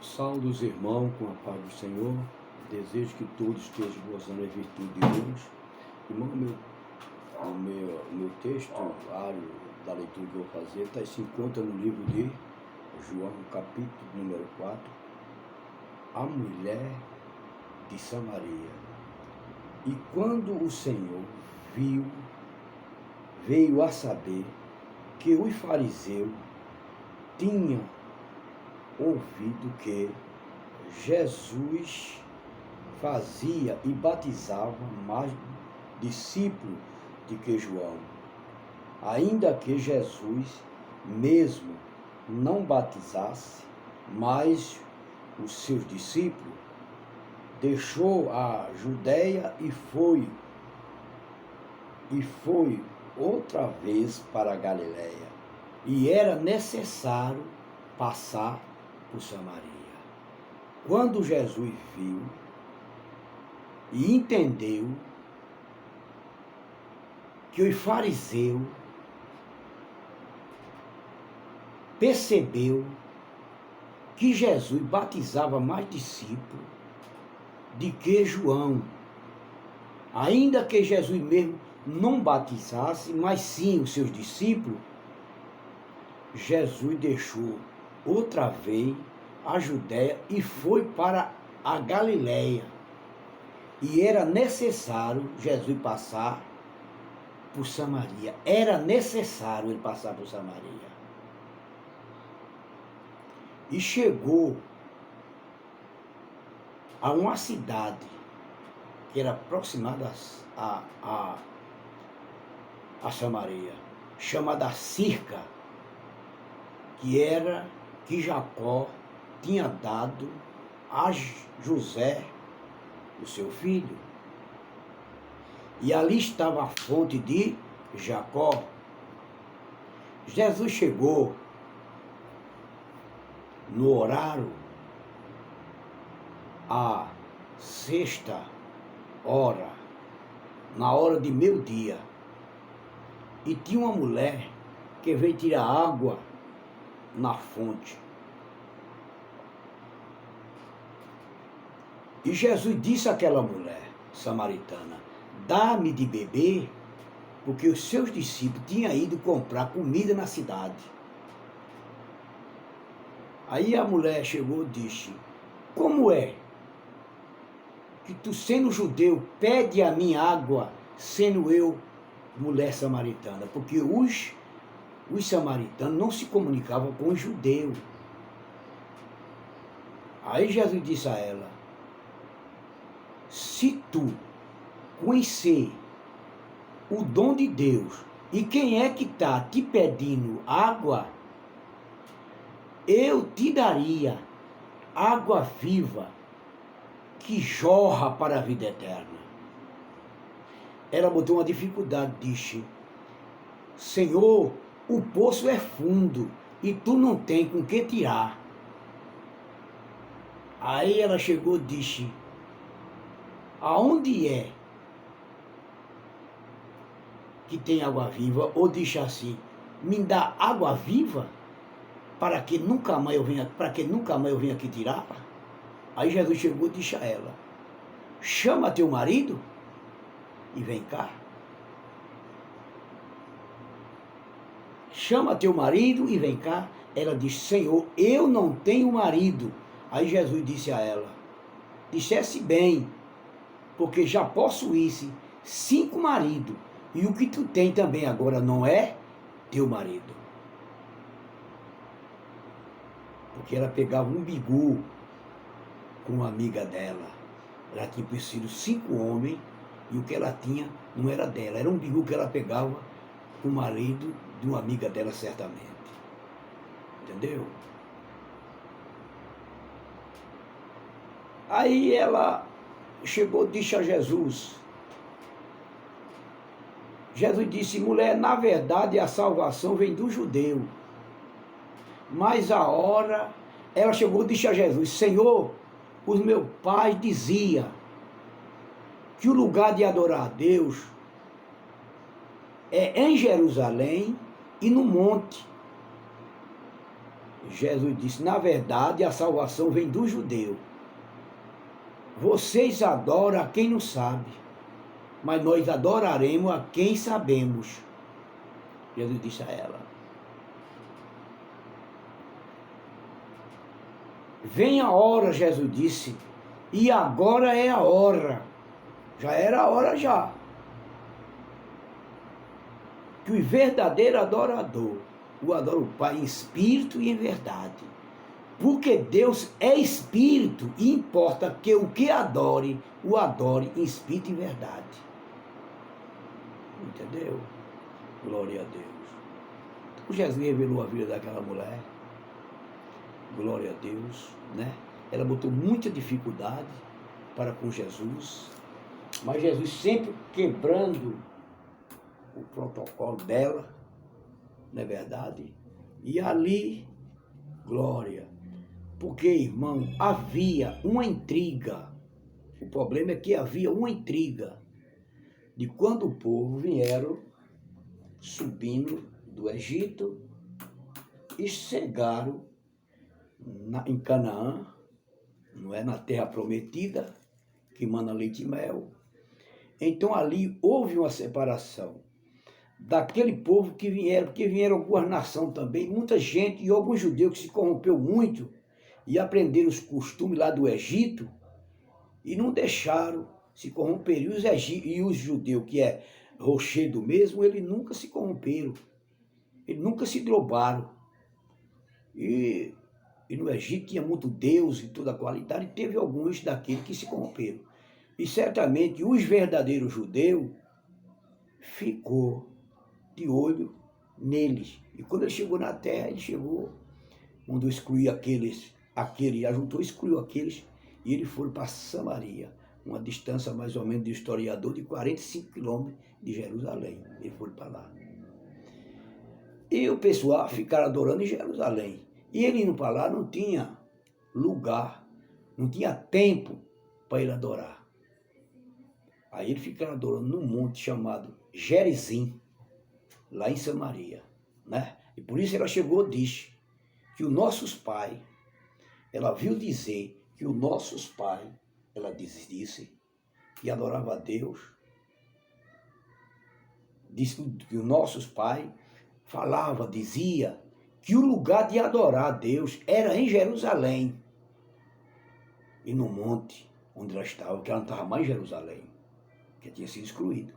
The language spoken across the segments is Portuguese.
Saudos, irmão, com a paz do Senhor. Desejo que todos estejam gozando da virtude de Deus. Irmão, o meu texto da leitura que eu vou fazer se encontra no livro de João, capítulo número 4, a mulher de Samaria. E quando o Senhor veio a saber que os fariseus tinham ouvido que Jesus fazia e batizava mais discípulos do que João, ainda que Jesus mesmo não batizasse, mas os seus discípulos, deixou a Judéia e foi outra vez para a Galiléia, e era necessário passar por Samaria. Quando Jesus viu e entendeu que os fariseus percebeu que Jesus batizava mais discípulos do que João, ainda que Jesus mesmo não batizasse, mas sim os seus discípulos, Jesus deixou outra vez a Judéia e foi para a Galiléia. E era necessário Jesus passar por Samaria. Era necessário ele passar por Samaria. E chegou a uma cidade que era aproximada a Samaria, chamada Sirca, que Jacó tinha dado a José, o seu filho. E ali estava a fonte de Jacó. Jesus chegou no horário, à sexta hora, na hora de meio-dia, e tinha uma mulher que veio tirar água na fonte. E Jesus disse àquela mulher samaritana: dá-me de beber, porque os seus discípulos tinham ido comprar comida na cidade. Aí a mulher chegou e disse: como é que tu, sendo judeu, pede a mim água, sendo eu mulher samaritana? Porque os samaritanos não se comunicavam com os judeus. Aí Jesus disse a ela: se tu conhecer o dom de Deus e quem é que está te pedindo água, eu te daria água viva que jorra para a vida eterna. Ela botou uma dificuldade, disse: Senhor, o poço é fundo e tu não tem com que tirar. Aí ela chegou e disse: aonde é que tem água viva? Ou disse assim: me dá água viva para que nunca mais eu venha aqui tirar? Aí Jesus chegou e disse a ela: chama teu marido e vem cá. Chama teu marido e vem cá. Ela disse: Senhor, eu não tenho marido. Aí Jesus disse a ela: dissesse bem, porque já possuísse 5 maridos, e o que tu tem também agora não é teu marido. Porque ela pegava um bigu com uma amiga dela. Ela tinha preciso 5 homens, e o que ela tinha não era dela, era um bigu que ela pegava com o marido de uma amiga dela, certamente. Entendeu? Aí ela chegou e disse a Jesus. Jesus disse: mulher, na verdade a salvação vem do judeu. Mas a hora, ela chegou e disse a Jesus: Senhor, os meus pais diziam que o lugar de adorar a Deus é em Jerusalém e no monte. Jesus disse, na verdade a salvação vem do judeu. Vocês adoram a quem não sabe, mas nós adoraremos a quem sabemos. Jesus disse a ela. Vem a hora, Jesus disse, e agora é a hora. Já era a hora já. Que o verdadeiro adorador o adora o Pai em espírito e em verdade. Porque Deus é espírito e importa que o que adore, o adore em espírito e verdade. Entendeu? Glória a Deus. Então Jesus revelou a vida daquela mulher. Glória a Deus, né? Ela botou muita dificuldade para com Jesus, mas Jesus sempre quebrando o protocolo dela, não é verdade? E ali, glória, porque, irmão, havia uma intriga. O problema é que havia uma intriga de quando o povo vieram subindo do Egito e chegaram em Canaã, não é, na terra prometida, que mana leite e mel. Então ali houve uma separação daquele povo que vieram, porque vieram algumas nações também, muita gente e alguns judeus que se corrompeu muito e aprenderam os costumes lá do Egito e não deixaram se corromper. E os judeus, que é rochedo mesmo, eles nunca se corromperam, eles nunca se drobaram. E no Egito tinha muito Deus e toda a qualidade, e teve alguns daqueles que se corromperam. E certamente os verdadeiros judeus ficou de olho neles. E quando ele chegou na terra, ele chegou, mandou excluir ajuntou, excluiu aqueles, e eles foram para Samaria, uma distância mais ou menos de historiador de 45 quilômetros de Jerusalém. Eles foram para lá. E o pessoal ficaram adorando em Jerusalém. E ele indo para lá não tinha lugar, não tinha tempo para ele adorar. Aí ele ficava adorando num monte chamado Gerizim, lá em Samaria, né? E por isso ela chegou e disse que os nossos pais, ela viu dizer que os nossos pais, ela disse que adorava a Deus, disse que os nossos pais dizia que o lugar de adorar a Deus era em Jerusalém e no monte onde ela estava, que ela não estava mais em Jerusalém, que tinha sido excluído.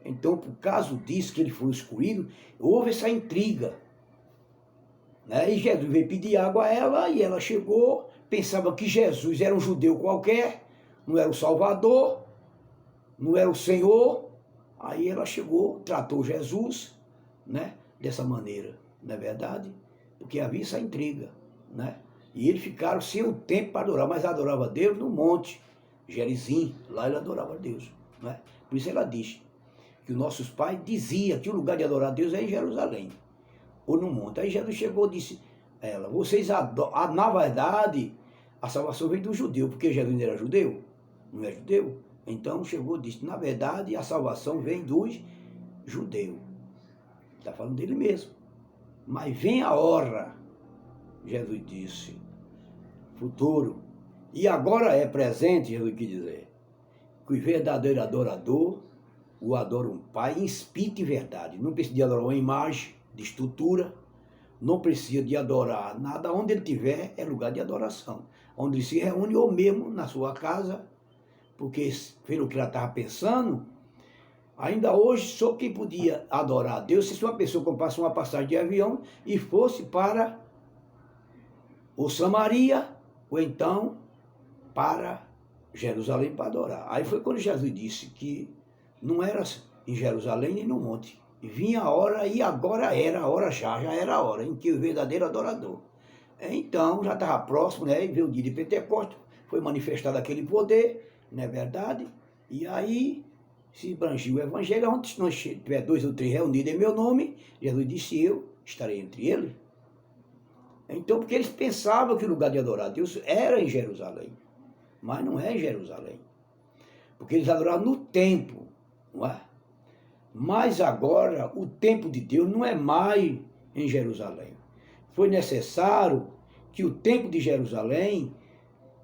Então, por causa disso que ele foi excluído, houve essa intriga, né? E Jesus veio pedir água a ela, e ela chegou, pensava que Jesus era um judeu qualquer, não era o Salvador, não era o Senhor. Aí ela chegou, tratou Jesus, né, dessa maneira, não é verdade? Porque havia essa intriga, né? E eles ficaram sem o tempo para adorar, mas adorava a Deus no monte Gerizim, lá ele adorava a Deus, né? Por isso ela diz que os nossos pais diziam que o lugar de adorar a Deus é em Jerusalém, ou no monte. Aí Jesus chegou e disse a ela, vocês adoram, na verdade, a salvação vem do judeu, porque Jesus não era judeu, não é judeu? Então chegou e disse, na verdade, a salvação vem dos judeus. Está falando dele mesmo. Mas vem a hora, Jesus disse, futuro, e agora é presente, Jesus quis dizer, que o verdadeiro adorador o adora um Pai em espírito e verdade. Não precisa de adorar uma imagem de estrutura, não precisa de adorar nada. Onde ele estiver é lugar de adoração, onde ele se reúne, ou mesmo na sua casa, porque pelo que ela estava pensando, ainda hoje só quem podia adorar a Deus se uma pessoa comprasse uma passagem de avião e fosse para ou Samaria, ou então para Jerusalém para adorar. Aí foi quando Jesus disse que não era em Jerusalém nem no monte. Vinha a hora, e agora era a hora, já era a hora em que o verdadeiro adorador. Então já estava próximo, né? E veio o dia de Pentecostes, foi manifestado aquele poder, não é verdade? E aí se brangiu o evangelho, onde se nós tiver 2 ou 3 reunidos em meu nome, Jesus disse, eu estarei entre eles. Então, porque eles pensavam que o lugar de adorar a Deus era em Jerusalém, mas não é em Jerusalém, porque eles adoravam no templo, não é? Mas agora o templo de Deus não é mais em Jerusalém, foi necessário que o templo de Jerusalém,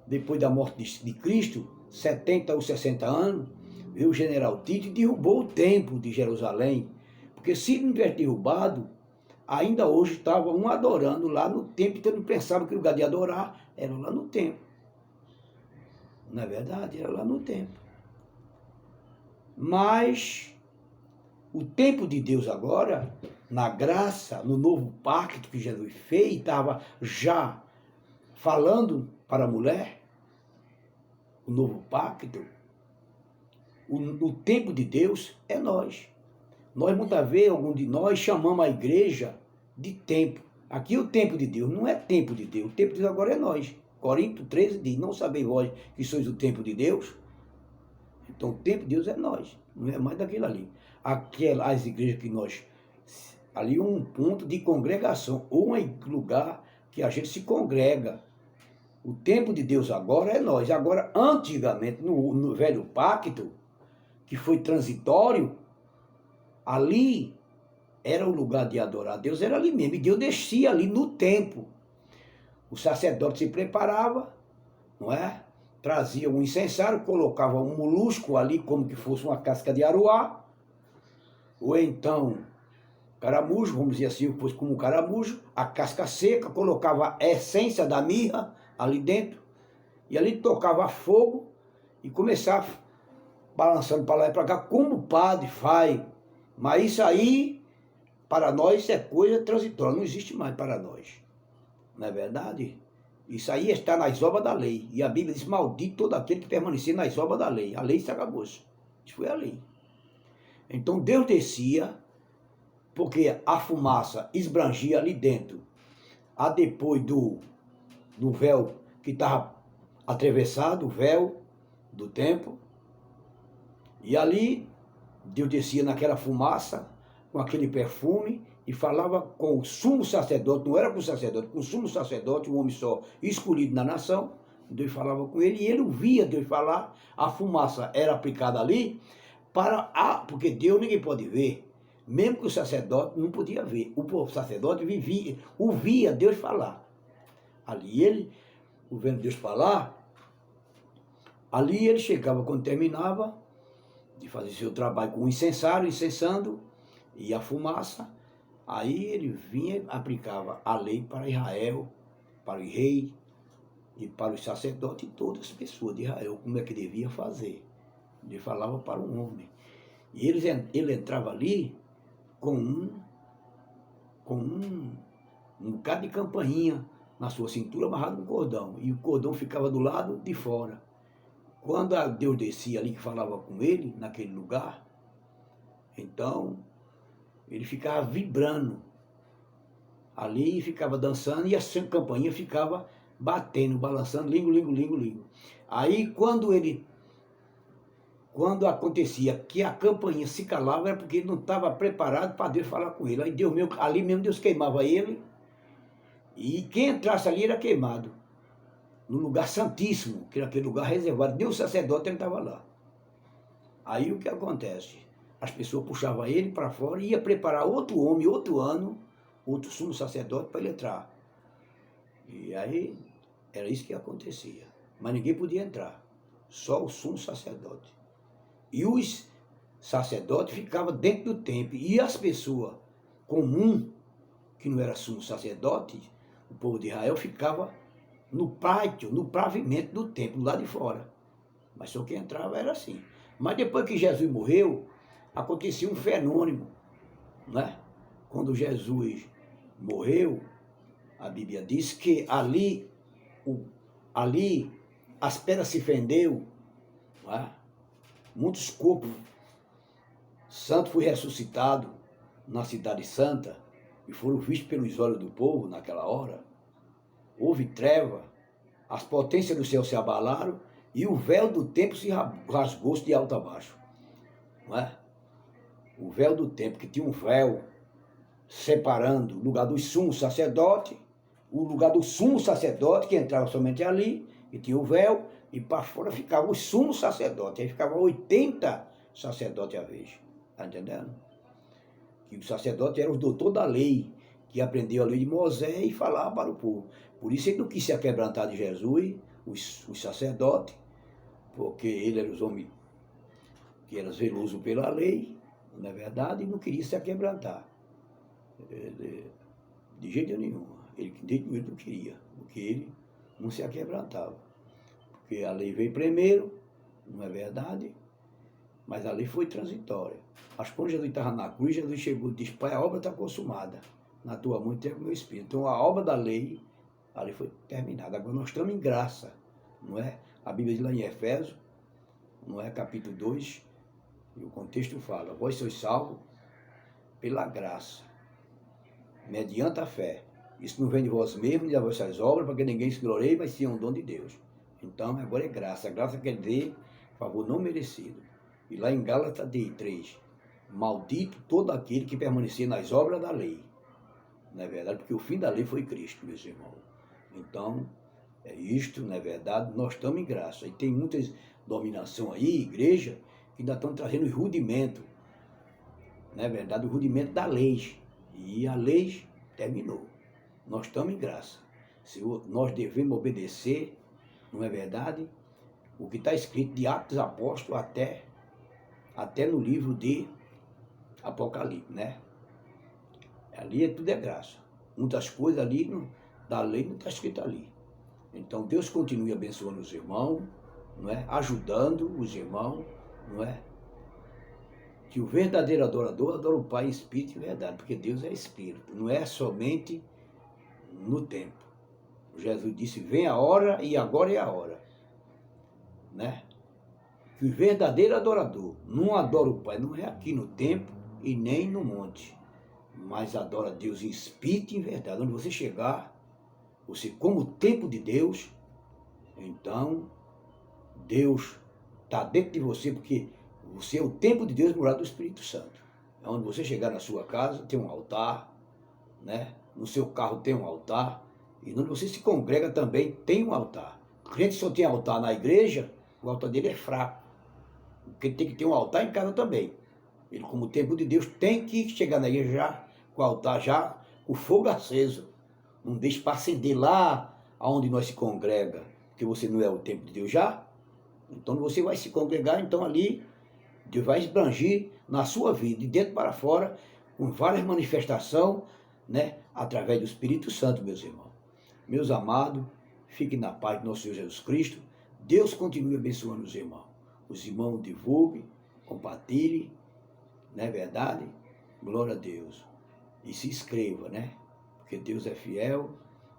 depois da morte de Cristo, 70 ou 60 anos, veio o general Tito e derrubou o templo de Jerusalém. Porque se não tivesse derrubado, ainda hoje estavam adorando lá no templo, então não pensavam que o lugar de adorar era lá no templo. Não é verdade? Era lá no templo. Mas o tempo de Deus agora, na graça, no novo pacto que Jesus fez, estava já falando para a mulher, o novo pacto, o tempo de Deus é nós. Nós, muitas vezes, algum de nós chamamos a igreja de tempo. Aqui o tempo de Deus não é tempo de Deus, o tempo de Deus agora é nós. Coríntios 13 diz, não sabeis vós que sois o tempo de Deus? Então o tempo de Deus é nós, não é mais daquilo ali. As igrejas que nós, ali um ponto de congregação, ou um lugar que a gente se congrega. O tempo de Deus agora é nós. Agora, antigamente, no velho pacto, que foi transitório, ali era o lugar de adorar a Deus, era ali mesmo. E Deus descia ali no templo. O sacerdote se preparava, não é? Trazia um incensário, colocava um molusco ali, como que fosse uma casca de aroá, ou então caramujo, vamos dizer assim, fosse como um caramujo, a casca seca, colocava a essência da mirra ali dentro, e ali tocava fogo e começava balançando para lá e para cá, como o padre faz. Mas isso aí, para nós, é coisa transitória, não existe mais para nós. Não é verdade? Isso aí está nas obras da lei. E a Bíblia diz, maldito todo aquele que permanecer nas obras da lei. A lei se acabou. Isso foi a lei. Então Deus descia, porque a fumaça esbrangia ali dentro. A depois do véu que estava atravessado, o véu do templo. E ali Deus descia naquela fumaça, com aquele perfume, e falava com o sumo sacerdote, não era com o sacerdote, com o sumo sacerdote, um homem só escolhido na nação. Deus falava com ele, e ele ouvia Deus falar, a fumaça era aplicada ali, porque Deus ninguém pode ver, mesmo que o sacerdote não podia ver. O sacerdote ouvia Deus falar. Ali ele, ouvindo Deus falar, ali ele chegava, quando terminava de fazer seu trabalho com o incensário, incensando, e a fumaça, aí ele vinha, aplicava a lei para Israel, para o rei, e para os sacerdotes e todas as pessoas de Israel, como é que devia fazer. Ele falava para um homem. E ele entrava ali com um bocado de campainha na sua cintura, amarrado com cordão. E o cordão ficava do lado de fora. Quando Deus descia ali, que falava com ele, naquele lugar, então ele ficava vibrando ali, ficava dançando, e a campainha ficava batendo, balançando, lingo, lingo, lingo, lingo. Aí quando acontecia que a campainha se calava, era porque ele não estava preparado para Deus falar com ele. Aí ali mesmo Deus queimava ele, e quem entrasse ali era queimado, no lugar santíssimo, que era aquele lugar reservado. Nem o sacerdote ele estava lá. Aí o que acontece? As pessoas puxavam ele para fora e ia preparar outro homem, outro ano, outro sumo sacerdote para ele entrar. E aí era isso que acontecia. Mas ninguém podia entrar, só o sumo sacerdote. E os sacerdotes ficavam dentro do templo. E as pessoas comuns, que não era sumo sacerdote, o povo de Israel ficava no pátio, no pavimento do templo, lá de fora. Mas só quem entrava era assim. Mas depois que Jesus morreu, acontecia um fenômeno, né? Quando Jesus morreu, a Bíblia diz que ali as pedras se fendeu, né? Muitos corpos santos foram ressuscitados na cidade santa e foram vistos pelos olhos do povo naquela hora. Houve treva, as potências do céu se abalaram e o véu do templo se rasgou-se de alto a baixo. Não é? O véu do templo, que tinha um véu separando o lugar do sumo sacerdote, o lugar do sumo sacerdote, que entrava somente ali, e tinha o véu, e para fora ficava o sumo sacerdote. Aí ficava 80 sacerdotes à vez. Está entendendo? Que o sacerdote era o doutor da lei, que aprendeu a lei de Moisés e falava para o povo. Por isso ele não quis se aquebrantar de Jesus, os sacerdotes, porque ele era os homens que eram zelosos pela lei, não é verdade, e não queria se aquebrantar. De jeito nenhum. Ele não queria, porque ele não se aquebrantava. Porque a lei veio primeiro, não é verdade? Mas a lei foi transitória. Mas quando Jesus estava na cruz, Jesus chegou e disse: Pai, a obra está consumada. Na tua mão tem o meu espírito. Então a obra da lei, a lei foi terminada. Agora nós estamos em graça, não é? A Bíblia diz lá em Efésios, não é? Capítulo 2, e o contexto fala: vós sois salvos pela graça, mediante a fé. Isso não vem de vós mesmos, nem das vossas obras, para que ninguém se glorie, mas sim um dom de Deus. Então agora é graça. A graça quer dizer favor não merecido. E lá em Gálatas 3, maldito todo aquele que permanecer nas obras da lei. Não é verdade? Porque o fim da lei foi Cristo, meus irmãos. Então, é isto, não é verdade? Nós estamos em graça. E tem muitas dominação aí, igreja, que ainda estão trazendo os rudimentos, não é verdade? O rudimento da lei. E a lei terminou. Nós estamos em graça. Nós devemos obedecer, não é verdade? O que está escrito de Atos Apóstolos até no livro de Apocalipse, né? Ali tudo é graça. Muitas coisas ali da lei não está escrito ali. Então Deus continue abençoando os irmãos, não é? Ajudando os irmãos, não é? Que o verdadeiro adorador adora o Pai em espírito e verdade, porque Deus é espírito, não é somente no tempo. Jesus disse: vem a hora e agora é a hora, né? Que o verdadeiro adorador não adora o Pai, não é aqui no templo e nem no monte, mas adora Deus em espírito e em verdade. Onde você chegar, você como o templo de Deus, então Deus está dentro de você, porque você é o templo de Deus, morado do Espírito Santo. É onde você chegar na sua casa, tem um altar, né? No seu carro tem um altar, e onde você se congrega também tem um altar. O gente só tem altar na igreja, o altar dele é fraco. Porque tem que ter um altar em casa também. Ele, como templo de Deus, tem que chegar na igreja já, com o altar já, com o fogo aceso. Não deixe para acender lá onde nós se congrega, porque você não é o templo de Deus já. Então você vai se congregar, então ali Deus vai esbranger na sua vida, de dentro para fora, com várias manifestações, né, através do Espírito Santo, meus irmãos. Meus amados, fiquem na paz do nosso Senhor Jesus Cristo. Deus continue abençoando os irmãos. Os irmãos divulguem, compartilhem, não é verdade? Glória a Deus. E se inscreva, né? Porque Deus é fiel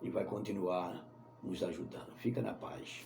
e vai continuar nos ajudando. Fica na paz.